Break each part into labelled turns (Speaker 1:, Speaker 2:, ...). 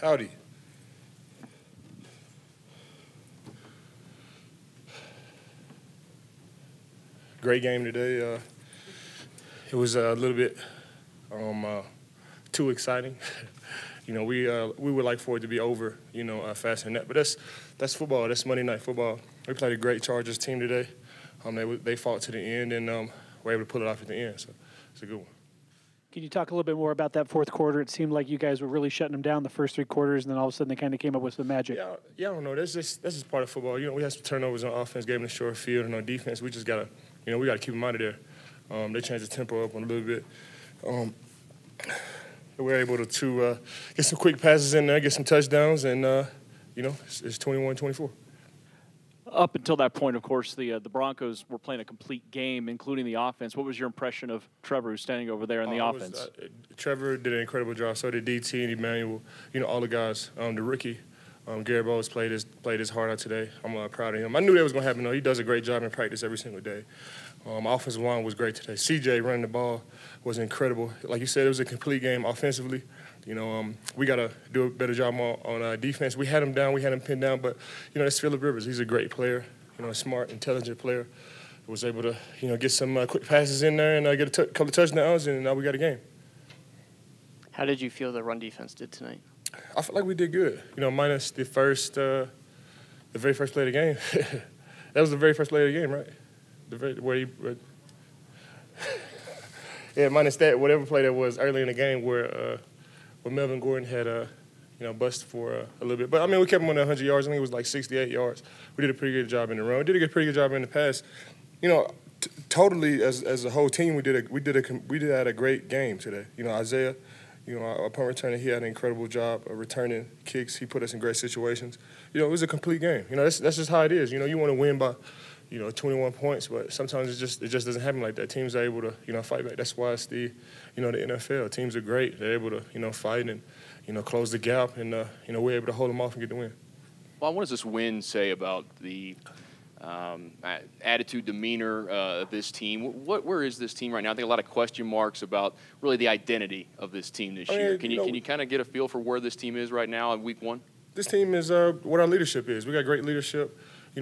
Speaker 1: Howdy. Great game today. It was a little bit too exciting. We would like for it to be over, faster than that. But that's football. That's Monday Night Football. We played a great Chargers team today. They fought to the end and were able to pull it off at the end. So it's a good one.
Speaker 2: Can you talk a little bit more about that fourth quarter? It seemed like you guys were really shutting them down the first three quarters, and then all of a sudden they kind of came up with some magic.
Speaker 1: Yeah, I don't know. That's just part of football. We had some turnovers on offense, gave them a short field, and on defense, we just gotta keep them out of there. They changed the tempo up a little bit. We were able to get some quick passes in there, get some touchdowns, and it's 21-24.
Speaker 3: Up until that point, of course, the Broncos were playing a complete game, including the offense. What was your impression of Trevor, who's standing over there in the offense?
Speaker 1: Trevor did an incredible job. So did DT and Emmanuel. all the guys. The rookie, Garrett Bowles played his heart out today. I'm proud of him. I knew that was going to happen, though. He does a great job in practice every single day. Offensive line was great today. CJ running the ball was incredible. Like you said, it was a complete game offensively. We got to do a better job on defense. We had him down, we had him pinned down, but, that's Phillip Rivers. He's a great player, a smart, intelligent player. Was able to, get some quick passes in there and get a couple of touchdowns, and now we got a game.
Speaker 4: How did you feel the run defense did tonight?
Speaker 1: I felt like we did good, minus the very first play of the game. That was the very first play of the game, right? Yeah, minus that, whatever play that was early in the game where Melvin Gordon had, busted for a little bit. But, we kept him on 100 yards. I think it was like 68 yards. We did a pretty good job in the run. We did a pretty good job in the pass. Totally as a whole team, we had a great game today. Isaiah, our punt returner, he had an incredible job of returning kicks. He put us in great situations. It was a complete game. That's just how it is. You want to win by 21 points, but sometimes it just doesn't happen like that. Teams are able to, fight back. That's why it's the NFL. Teams are great. They're able to, fight and, close the gap, and, we're able to hold them off and get the win.
Speaker 5: Well, what does this win say about the attitude, demeanor of this team? Where is this team right now? I think a lot of question marks about really the identity of this team this year. Can you kind of get a feel for where this team is right now in week one? This team is
Speaker 1: what our leadership is. We got great leadership.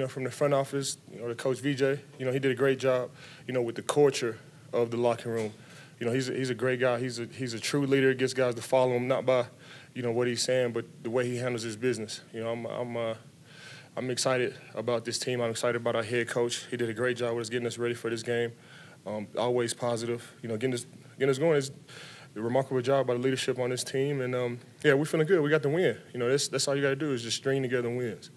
Speaker 1: From the front office, the coach VJ, he did a great job, with the culture of the locker room. He's a great guy. He's a true leader. Gets guys to follow him, not by, what he's saying, but the way he handles his business. I'm excited about this team. I'm excited about our head coach. He did a great job with us getting us ready for this game. Always positive. Getting us going is a remarkable job by the leadership on this team. And we're feeling good. We got the win. That's all you got to do is just string together wins.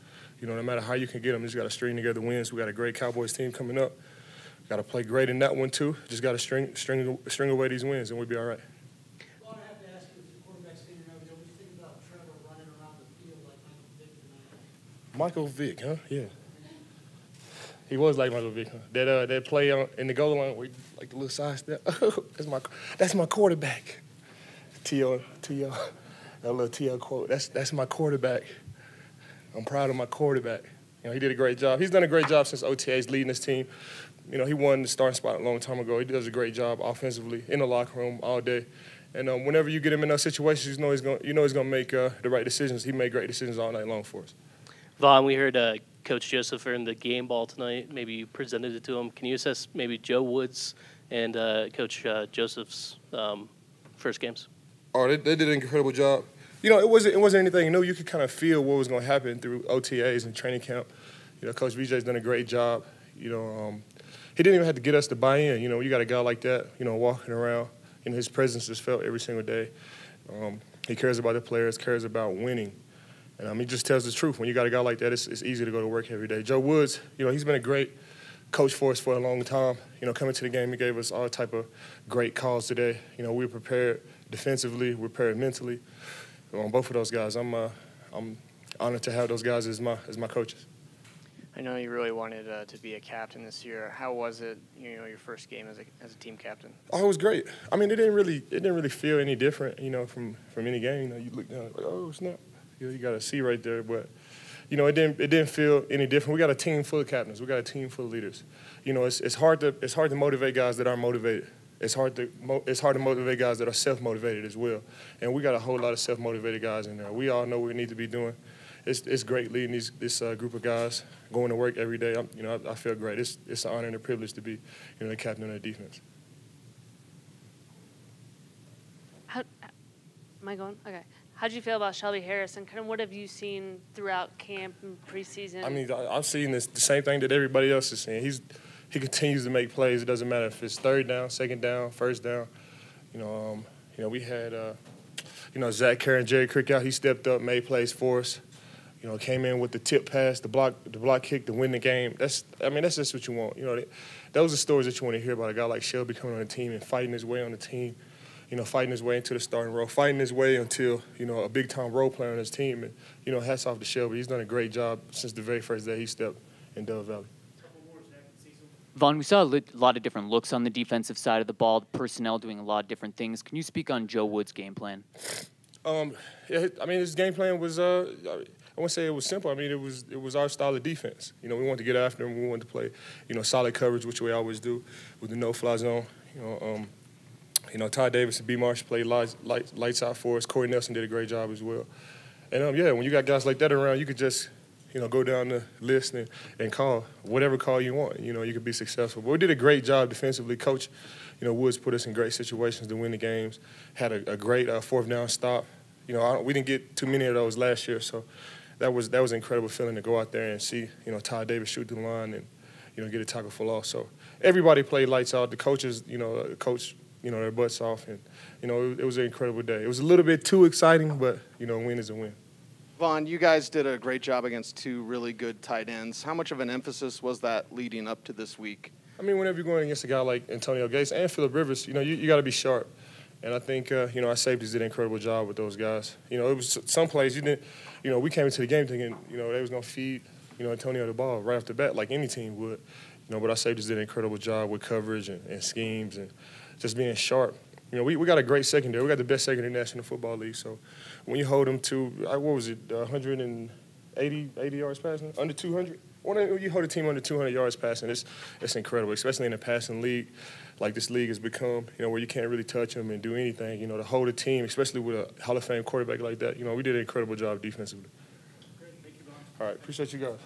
Speaker 1: No matter how you can get them, you just got to string together wins. We got a great Cowboys team coming up. Got to play great in that one too. Just got to string away these wins, and we'll be all right.
Speaker 6: Well, I have to ask you, as the quarterback standing over there, what do you think about Trevor running around the field like Michael Vick tonight?
Speaker 1: Michael Vick, huh? Yeah. He was like Michael Vick, huh? That play in the goal line, where he, like the little side step. That's my quarterback. T.O. That little T.O. quote. That's my quarterback. I'm proud of my quarterback. He did a great job. He's done a great job since OTAs leading this team. He won the starting spot a long time ago. He does a great job offensively in the locker room all day. And whenever you get him in those situations, he's going to make the right decisions. He made great decisions all night long for us.
Speaker 7: Vaughn, we heard Coach Joseph earn the game ball tonight. Maybe you presented it to him. Can you assess maybe Joe Woods and Coach Joseph's first games?
Speaker 1: Oh, they did an incredible job. It wasn't anything new. You could kind of feel what was going to happen through OTAs and training camp. Coach VJ's done a great job. He didn't even have to get us to buy in. You got a guy like that, walking around. His presence is felt every single day. He cares about the players, cares about winning. And he just tells the truth. When you got a guy like that, it's easy to go to work every day. Joe Woods, he's been a great coach for us for a long time. Coming to the game, he gave us all type of great calls today. We were prepared defensively, we're prepared mentally. On both of those guys, I'm honored to have those guys as my coaches.
Speaker 4: I know you really wanted to be a captain this year. How was it, your first game as a team captain?
Speaker 1: Oh, it was great. It didn't really feel any different, from any game. You look down like, oh snap, you got a C right there, but it didn't feel any different. We got a team full of captains. We got a team full of leaders. It's hard to motivate guys that aren't motivated. it's hard to motivate guys that are self-motivated as well. And we got a whole lot of self-motivated guys in there. We all know what we need to be doing. It's great leading this group of guys, going to work every day. I feel great. It's an honor and a privilege to be, the captain of the defense.
Speaker 8: Am I going? Okay. How did you feel about Shelby Harris, and kind of what have you seen throughout camp and preseason?
Speaker 1: I mean, I've seen the same thing that everybody else is seeing. He continues to make plays. It doesn't matter if it's third down, second down, first down. We had Zach Kerr and Jerry Crick out. He stepped up, made plays for us. Came in with the tip pass, the block kick to win the game. That's just what you want. Those are stories that you want to hear about a guy like Shelby coming on the team and fighting his way on the team. Fighting his way into the starting role, fighting his way until, a big-time role player on his team. And, hats off to Shelby. He's done a great job since the very first day he stepped in Dove Valley.
Speaker 9: Vaughn, we saw a lot of different looks on the defensive side of the ball, the personnel doing a lot of different things. Can you speak on Joe Wood's game plan?
Speaker 1: His game plan was, I wouldn't say it was simple. It was our style of defense. We wanted to get after him. We wanted to play, solid coverage, which we always do, with the no-fly zone. Ty Davis and B. Marsh played lights out for us. Corey Nelson did a great job as well. And, when you got guys like that around, you could just, go down the list and call whatever call you want. You could be successful. But we did a great job defensively. Coach, Woods put us in great situations to win the games. Had a great fourth down stop. We didn't get too many of those last year, so that was an incredible feeling to go out there and see, Ty Davis shoot through the line and, get a tackle for loss. So everybody played lights out. The coaches, coach, their butts off. And, it was an incredible day. It was a little bit too exciting, but, a win is a win.
Speaker 10: Vaughn, you guys did a great job against two really good tight ends. How much of an emphasis was that leading up to this week?
Speaker 1: Whenever you're going against a guy like Antonio Gates and Phillip Rivers, you got to be sharp. And I think, our safeties did an incredible job with those guys. It was some plays you didn't, we came into the game thinking, they was going to feed, Antonio the ball right off the bat like any team would. But our safeties did an incredible job with coverage and schemes and just being sharp. We got a great secondary. We got the best secondary in the National Football League. So when you hold them to, 180 yards passing, under 200? When you hold a team under 200 yards passing, it's incredible, especially in a passing league like this league has become, where you can't really touch them and do anything. To hold a team, especially with a Hall of Fame quarterback like that, we did an incredible job defensively.
Speaker 6: Great. Thank you, Vaughn.
Speaker 1: All right. Appreciate you guys.